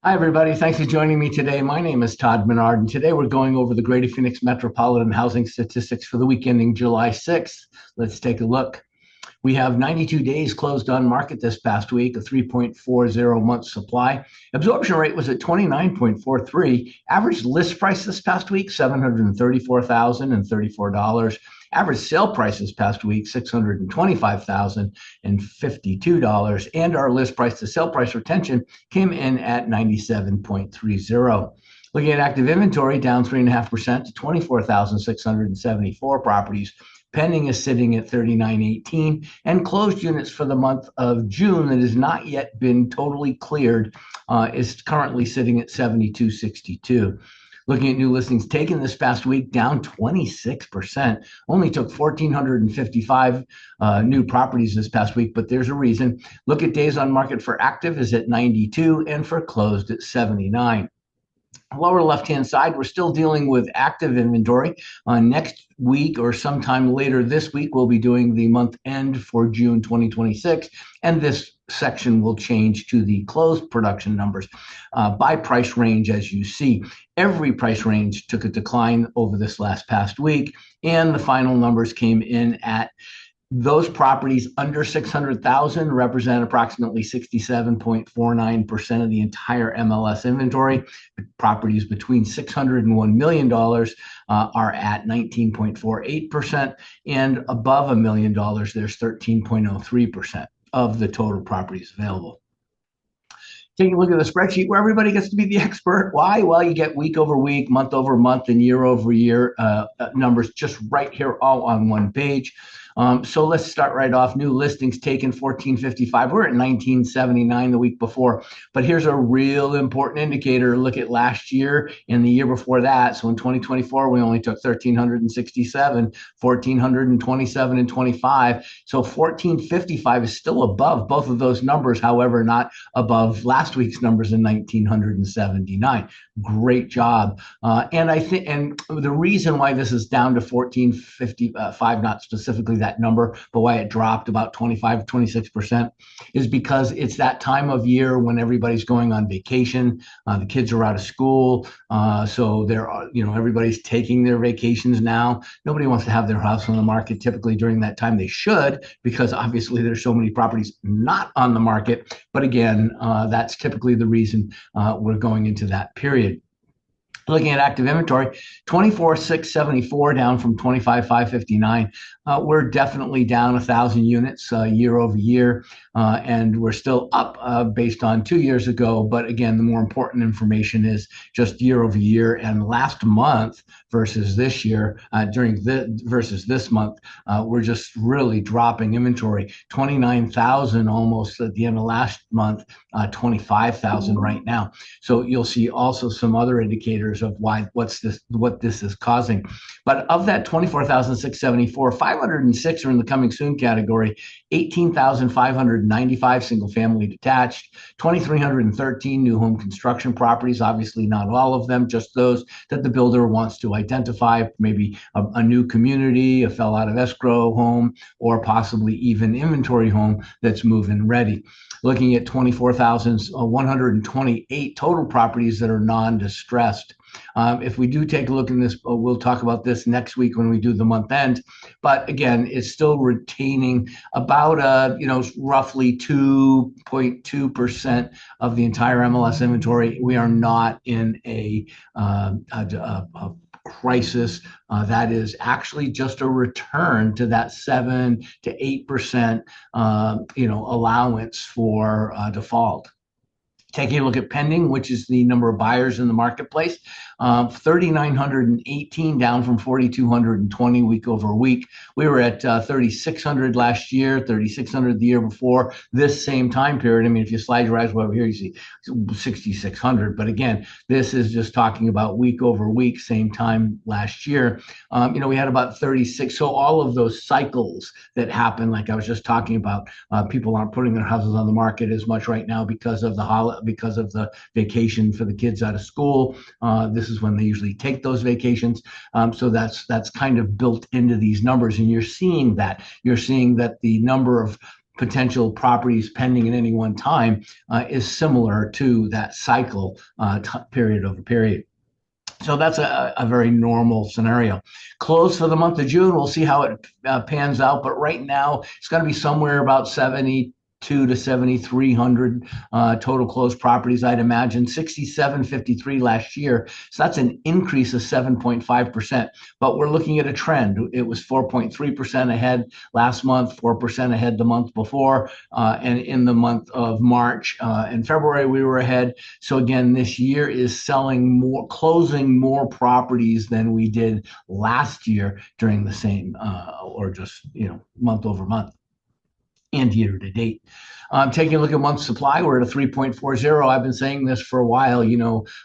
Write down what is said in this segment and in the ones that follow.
Hi, everybody. Thanks for joining me today. My name is Todd Menard, and today we're going over the Greater Phoenix Metropolitan Housing Statistics for the week ending July 6th. Let's take a look. We have 92 days closed on market this past week, a 3.40 month supply. Absorption rate was at 29.43. Average list price this past week, $734,034. Average sale price this past week, $625,052. And our list price to sale price retention came in at 97.30. Looking at active inventory, down 3.5% to 24,674 properties. Pending is sitting at 3918, and closed units for the month of June that has not yet been totally cleared is currently sitting at 7262. Looking at new listings taken this past week, down 26%. Only took 1,455 new properties this past week, but there's a reason. Look at days on market for active is at 92 and for closed at 79. Lower left-hand side, we're still dealing with active inventory. Next week or sometime later this week, we'll be doing the month end for June 2026, and this section will change to the closed production numbers by price range. As you see, every price range took a decline over this past week, and the final numbers came in at those properties under 600,000 represent approximately 67.49% of the entire MLS inventory. Properties between $600 and $1 million are at 19.48%, and above $1 million, there's 13.03% of the total properties available. Taking a look at the spreadsheet where everybody gets to be the expert. Why? Well, you get week over week, month over month, and year over year numbers just right here all on one page. So let's start right off. New listings taken 1455. We're at 1979 the week before. But here's a real important indicator. Look at last year and the year before that. So in 2024, we only took 1,367, 1,427 and 25. So 1455 is still above both of those numbers. However, not above last week's numbers in 1,979. Great job. And I think, and the reason why this is down to 1455, not specifically that number, but why it dropped about 25, 26% is because it's that time of year when everybody's going on vacation. The kids are out of school. So there are, everybody's taking their vacations now. Nobody wants to have their house on the market typically during that time. They should, because obviously there's so many properties not on the market. But again, that's typically the reason we're going into that period. Looking at active inventory, 24,674 down from 25,559. We're definitely down 1,000 units year over year, and we're still up based on 2 years ago. But again, the more important information is just year over year and last month versus this year. Versus this month, we're just really dropping inventory. 29,000 almost at the end of last month, 25,000 right now. So you'll see also some other indicators of what this is causing. But of that 24,674, 506 are in the coming soon category, 18,595 single family detached, 2,313 new home construction properties. Obviously not all of them, just those that the builder wants to identify, maybe a new community, a fell out of escrow home, or possibly even inventory home that's move-in ready. Looking at 24,128 total properties that are non-distressed. If we do take a look in this, we'll talk about this next week when we do the month end. But again, it's still retaining about roughly 2.2% of the entire MLS inventory. We are not in a crisis. That is actually just a return to that 7 to 8% allowance for default. Taking a look at pending, which is the number of buyers in the marketplace, 3,918 down from 4,220 week over week. We were at 3,600 last year, 3,600 the year before. This same time period, I mean, if you slide your eyes over here, you see 6,600. But again, this is just talking about week over week, same time last year. We had about 36. So all of those cycles that happen, like I was just talking about, people aren't putting their houses on the market as much right now because of the vacation for the kids out of school. This is when they usually take those vacations. So that's kind of built into these numbers, and you're seeing that. You're seeing that the number of potential properties pending at any one time is similar to that cycle period over period. So that's a very normal scenario. Close for the month of June, we'll see how it pans out. But right now, it's going to be somewhere about 72 to 7,300 total closed properties, I'd imagine. 6,753 last year. So that's an increase of 7.5%. But we're looking at a trend. It was 4.3% ahead last month, 4% ahead the month before. And in the month of March and February, we were ahead. So again, this year is closing more properties than we did last year during the same or just month over month and year to date. Taking a look at month supply, we're at a 3.40. I've been saying this for a while.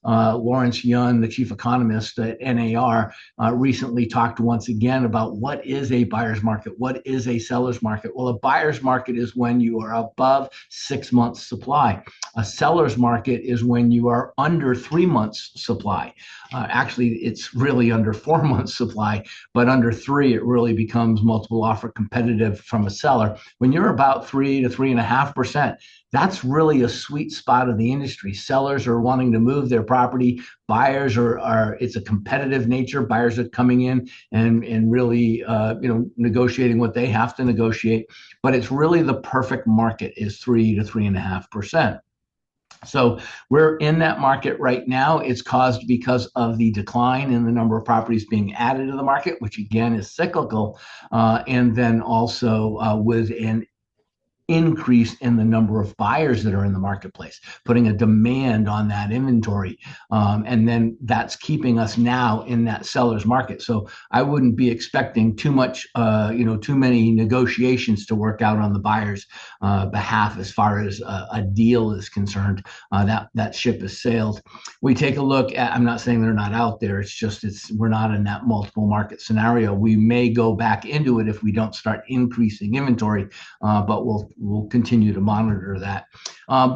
Lawrence Yun, the chief economist at NAR, recently talked once again about what is a buyer's market, what is a seller's market. Well, a buyer's market is when you are above 6 months supply. A seller's market is when you are under 3 months supply. Actually, it's really under 4 months supply, but under 3, it really becomes multiple offer competitive from a seller. When you're about 3 to 3.5%, that's really a sweet spot of the industry. Sellers are wanting to move their property. Buyers it's a competitive nature. Buyers are coming in and really, negotiating what they have to negotiate. But it's really the perfect market is 3 to 3.5%. So we're in that market right now. It's caused because of the decline in the number of properties being added to the market, which again is cyclical, and then also with an increase in the number of buyers that are in the marketplace, putting a demand on that inventory. And then that's keeping us now in that seller's market. So I wouldn't be expecting too many negotiations to work out on the buyer's behalf as far as a deal is concerned. That ship has sailed. We take a look at, I'm not saying they're not out there. We're not in that multiple market scenario. We may go back into it if we don't start increasing inventory, but we'll continue to monitor that.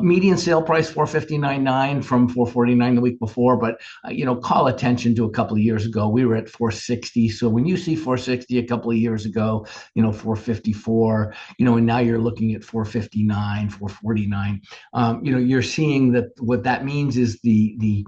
Median sale price $459.9 from $449 the week before, but call attention to a couple of years ago. We were at $460. So when you see $460 a couple of years ago, $454, and now you're looking at $459, $449. You're seeing that what that means is the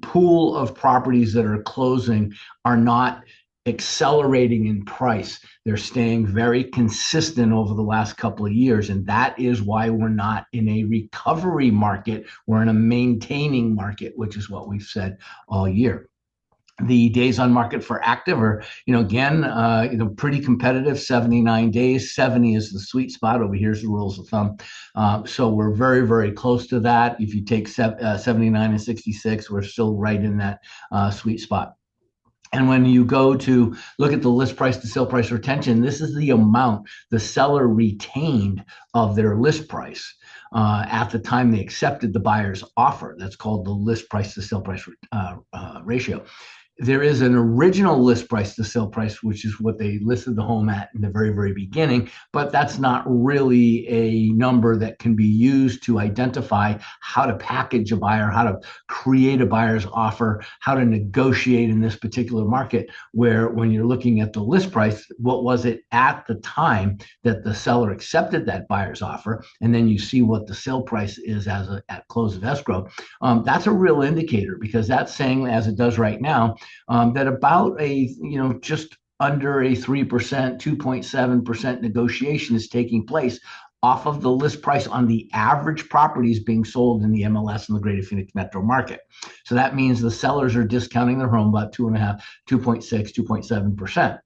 pool of properties that are closing are not accelerating in price. They're staying very consistent over the last couple of years. And that is why we're not in a recovery market. We're in a maintaining market, which is what we've said all year. The days on market for active are, pretty competitive, 79 days. 70 is the sweet spot. Over here's the rules of thumb. So we're very, very close to that. If you take 79 and 66, we're still right in that sweet spot. And when you go to look at the list price to sale price retention, this is the amount the seller retained of their list price at the time they accepted the buyer's offer. That's called the list price to sale price ratio. There is an original list price to sale price, which is what they listed the home at in the very, very beginning, but that's not really a number that can be used to identify how to package a buyer, how to create a buyer's offer, how to negotiate in this particular market, where when you're looking at the list price, what was it at the time that the seller accepted that buyer's offer, and then you see what the sale price is at close of escrow. That's a real indicator, because that's saying, as it does right now, that about just under a 3%, 2.7% negotiation is taking place off of the list price on the average properties being sold in the MLS and the Greater Phoenix metro market. So that means the sellers are discounting their home about 2.5, 2.6, 2.7%.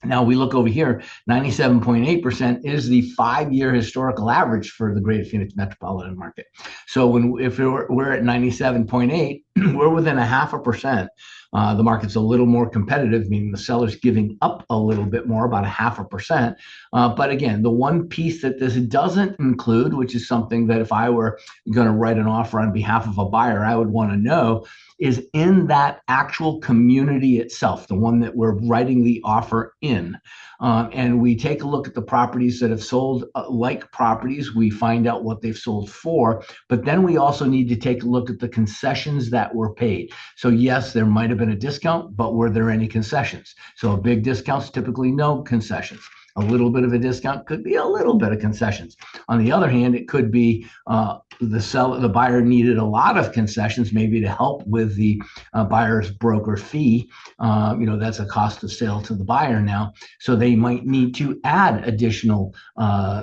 Now we look over here, 97.8% is the 5-year historical average for the Greater Phoenix metropolitan market. So if we're at 97.8, we're within 0.5%. The market's a little more competitive, meaning the seller's giving up a little bit more, about 0.5%. But again, the one piece that this doesn't include, which is something that if I were going to write an offer on behalf of a buyer, I would want to know, is in that actual community itself, the one that we're writing the offer in. And we take a look at the properties that have sold like properties. We find out what they've sold for, but then we also need to take a look at the concessions that were paid. So yes, there might have been a discount, but were there any concessions? So a big discount's typically no concessions. A little bit of a discount could be a little bit of concessions. On the other hand, it could be the buyer needed a lot of concessions, maybe to help with the buyer's broker fee. That's a cost of sale to the buyer now. So they might need to add additional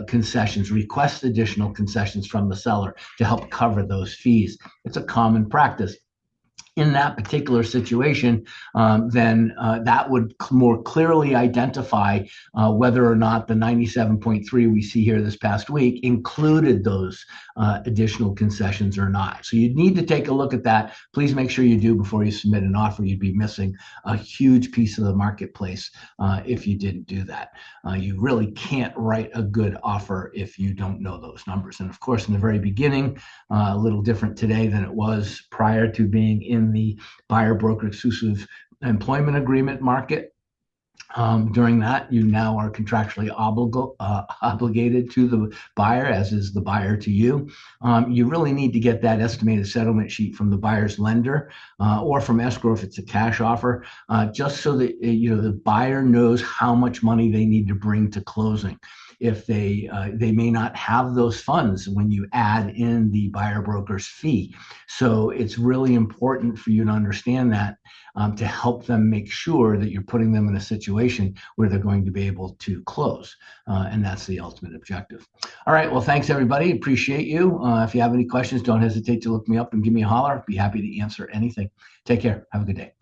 concessions, request additional concessions from the seller to help cover those fees. It's a common practice. In that particular situation, then that would more clearly identify whether or not the 97.3 we see here this past week included those additional concessions or not. So you'd need to take a look at that. Please make sure you do before you submit an offer. You'd be missing a huge piece of the marketplace if you didn't do that. You really can't write a good offer if you don't know those numbers. And of course, in the very beginning, a little different today than it was prior to being in the buyer broker exclusive employment agreement market. During that, you now are contractually obligated to the buyer, as is the buyer to you. You really need to get that estimated settlement sheet from the buyer's lender or from escrow if it's a cash offer, just so that the buyer knows how much money they need to bring to closing. If they may not have those funds when you add in the buyer broker's fee. So it's really important for you to understand that to help them make sure that you're putting them in a situation where they're going to be able to close. And that's the ultimate objective. All right. Well, thanks, everybody. Appreciate you. If you have any questions, don't hesitate to look me up and give me a holler. I'd be happy to answer anything. Take care. Have a good day.